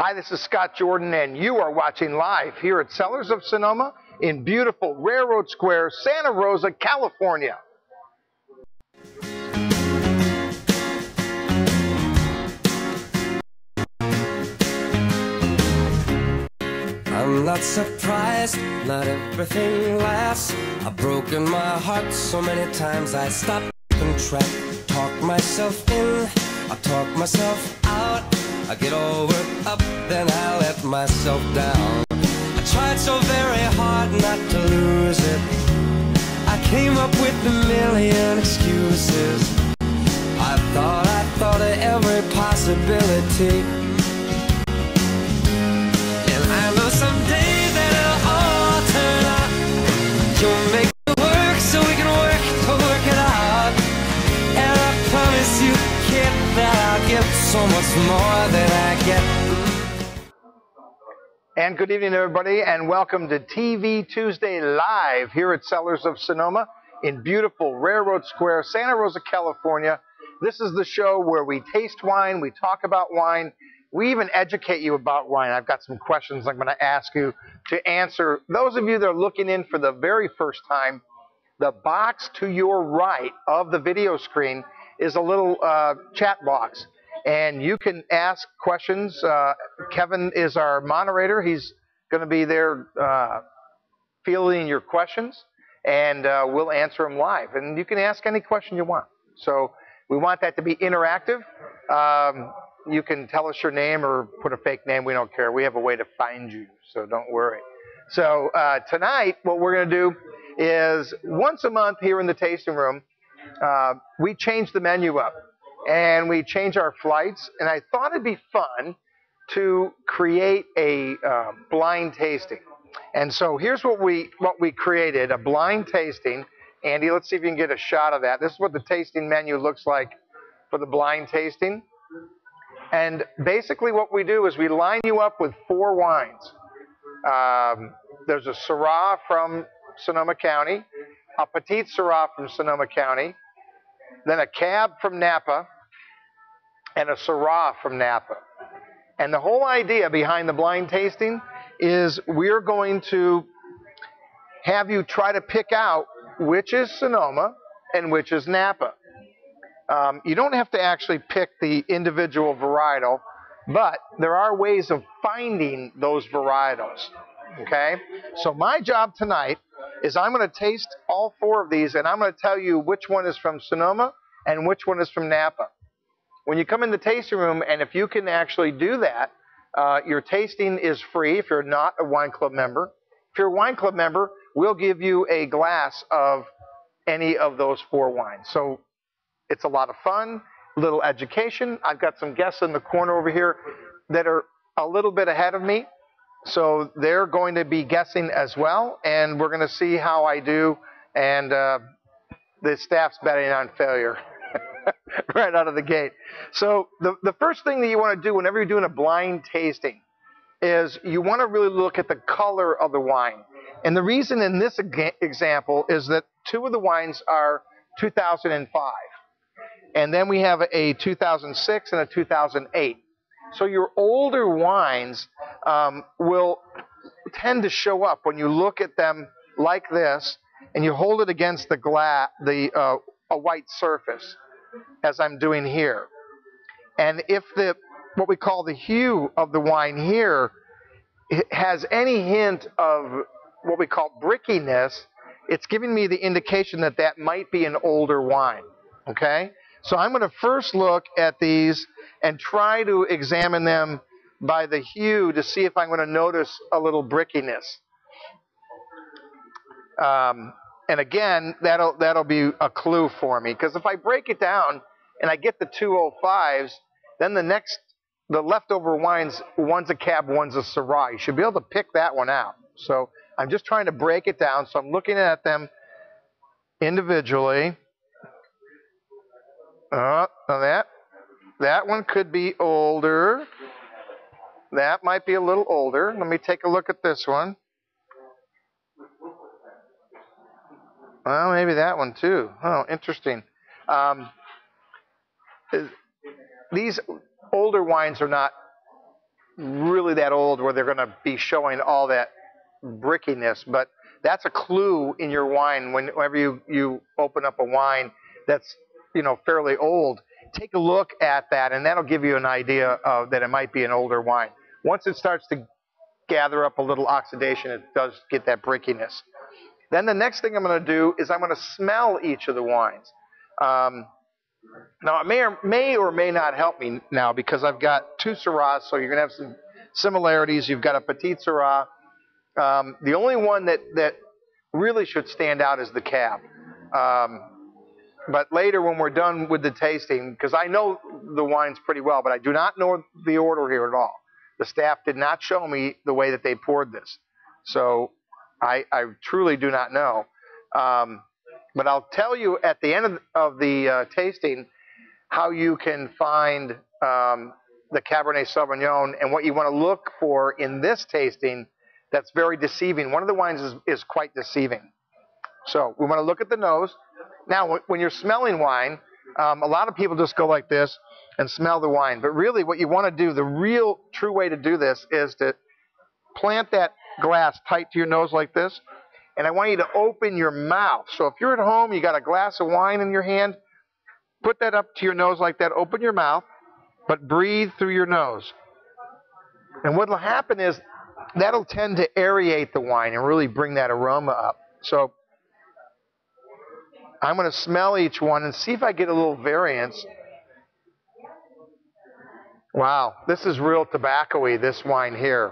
Hi, this is Scott Jordan, and you are watching live here at Cellars of Sonoma in beautiful Railroad Square, Santa Rosa, California. I'm not surprised, not everything lasts. I've broken my heart so many times I stopped keeping track. Talk myself in, I talk myself out. I get all worked up, then I let myself down. I tried so very hard not to lose it. I came up with a million excuses. I thought of every possibility. And I know someday that it'll all turn out. You'll make it work so we can work to work it out. And I promise you, kid, that I'll give so much more than I get. And good evening, everybody, and welcome to TV Tuesday Live here at Cellars of Sonoma in beautiful Railroad Square, Santa Rosa, California. This is the show where we taste wine, we talk about wine, we even educate you about wine. I've got some questions I'm going to ask you to answer. Those of you that are looking in for the very first time, the box to your right of the video screen is a little chat box. And you can ask questions. Kevin is our moderator. He's going to be there fielding your questions, and we'll answer them live. And you can ask any question you want. So we want that to be interactive. You can tell us your name or put a fake name. We don't care. We have a way to find you, so don't worry. So tonight, what we're going to do is once a month here in the tasting room, we change the menu up. And we change our flights, and I thought it'd be fun to create a blind tasting. And so here's what we created, a blind tasting. Andy, let's see if you can get a shot of that. This is what the tasting menu looks like for the blind tasting. And basically what we do is we line you up with 4 wines. There's a Syrah from Sonoma County, a Petite Syrah from Sonoma County, then a Cab from Napa, and a Syrah from Napa. And the whole idea behind the blind tasting is we're going to have you try to pick out which is Sonoma and which is Napa. You don't have to actually pick the individual varietal, but there are ways of finding those varietals. Okay? So my job tonight is I'm going to taste all 4 of these, and I'm going to tell you which one is from Sonoma and which one is from Napa. When you come in the tasting room, and if you can actually do that, your tasting is free if you're not a wine club member. If you're a wine club member, we'll give you a glass of any of those 4 wines. So it's a lot of fun, a little education. I've got some guests in the corner over here that are a little bit ahead of me. So they're going to be guessing as well, and we're going to see how I do, and the staff's betting on failure right out of the gate. So the first thing that you want to do whenever you're doing a blind tasting is you want to really look at the color of the wine. And the reason in this example is that 2 of the wines are 2005, and then we have a 2006 and a 2008. So your older wines will tend to show up when you look at them like this, and you hold it against the a white surface, as I'm doing here. And if what we call the hue of the wine here has any hint of what we call brickiness, it's giving me the indication that that might be an older wine. Okay? So I'm going to first look at these and try to examine them by the hue to see if I'm going to notice a little brickiness. And again, that'll be a clue for me, because if I break it down and I get the 205s, then the leftover wines, one's a Cab, one's a Syrah. You should be able to pick that one out. So I'm just trying to break it down. So I'm looking at them individually. Now that one could be older. That might be a little older. Let me take a look at this one. Well, maybe that one too. Oh, interesting. These older wines are not really that old where they're going to be showing all that brickiness, but that's a clue in your wine. Whenever you open up a wine that's, fairly old, take a look at that, and that'll give you an idea of that it might be an older wine. Once it starts to gather up a little oxidation, it does get that brickiness. Then the next thing I'm going to do is I'm going to smell each of the wines. Now, it may or may not help me now because I've got two Syrahs, so you're going to have some similarities. You've got a Petit Syrah. The only one that really should stand out is the Cab. But later when we're done with the tasting, because I know the wines pretty well, but I do not know the order here at all. The staff did not show me the way that they poured this. So I truly do not know. But I'll tell you at the end of the tasting how you can find the Cabernet Sauvignon and what you want to look for in this tasting that's very deceiving. One of the wines is quite deceiving. So we want to look at the nose. Now, when you're smelling wine, a lot of people just go like this and smell the wine. But really what you want to do, the real true way to do this is to plant that glass tight to your nose like this. And I want you to open your mouth. So if you're at home, you got a glass of wine in your hand, put that up to your nose like that. Open your mouth, but breathe through your nose. And what will happen is that'll tend to aerate the wine and really bring that aroma up. So I'm going to smell each one and see if I get a little variance. Wow, this is real tobacco-y, this wine here.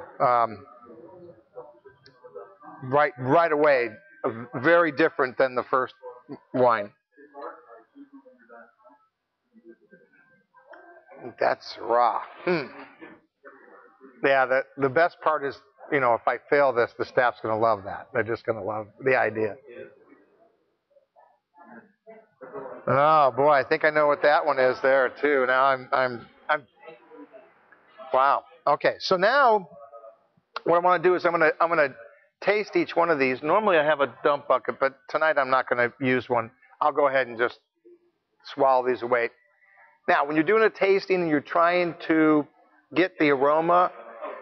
Right away, very different than the first wine. That's raw. Yeah, the best part is, if I fail this, the staff's going to love that. They're just going to love the idea. Oh boy, I think I know what that one is there too. Now I'm wow. Okay, so now what I want to do is I'm gonna taste each one of these. Normally I have a dump bucket, but tonight I'm not going to use one. I'll go ahead and just swallow these away. Now, when you're doing a tasting and you're trying to get the aroma,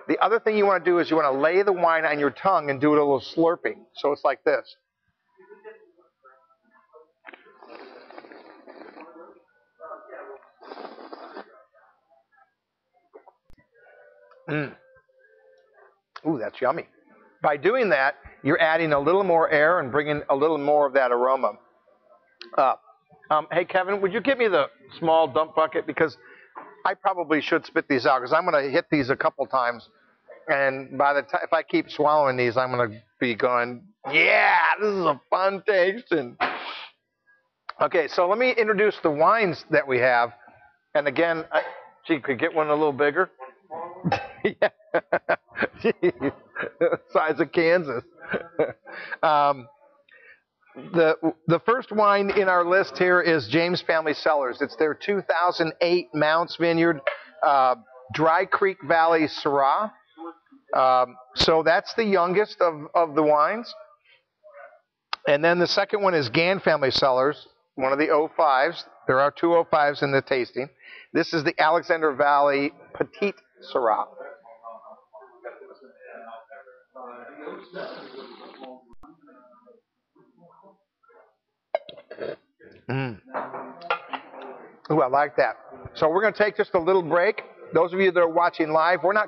the other thing you want to do is you want to lay the wine on your tongue and do it a little slurping. So it's like this. Ooh, that's yummy. By doing that, you're adding a little more air and bringing a little more of that aroma up. Hey, Kevin, would you give me the small dump bucket? Because I probably should spit these out because I'm going to hit these a couple times. And by the time, if I keep swallowing these, I'm going to be going, yeah, this is a fun tasting. Okay, so let me introduce the wines that we have. And again, gee, could get one a little bigger. Yeah. Size of Kansas. The first wine in our list here is James Family Cellars. It's their 2008 Mounts Vineyard Dry Creek Valley Syrah. So that's the youngest of the wines. And then the second one is Gann Family Cellars, one of the 05s. There are two 05s in the tasting. This is the Alexander Valley Petit Syrah. Ooh, I like that. So we're going to take just a little break. Those of you that are watching live, we're not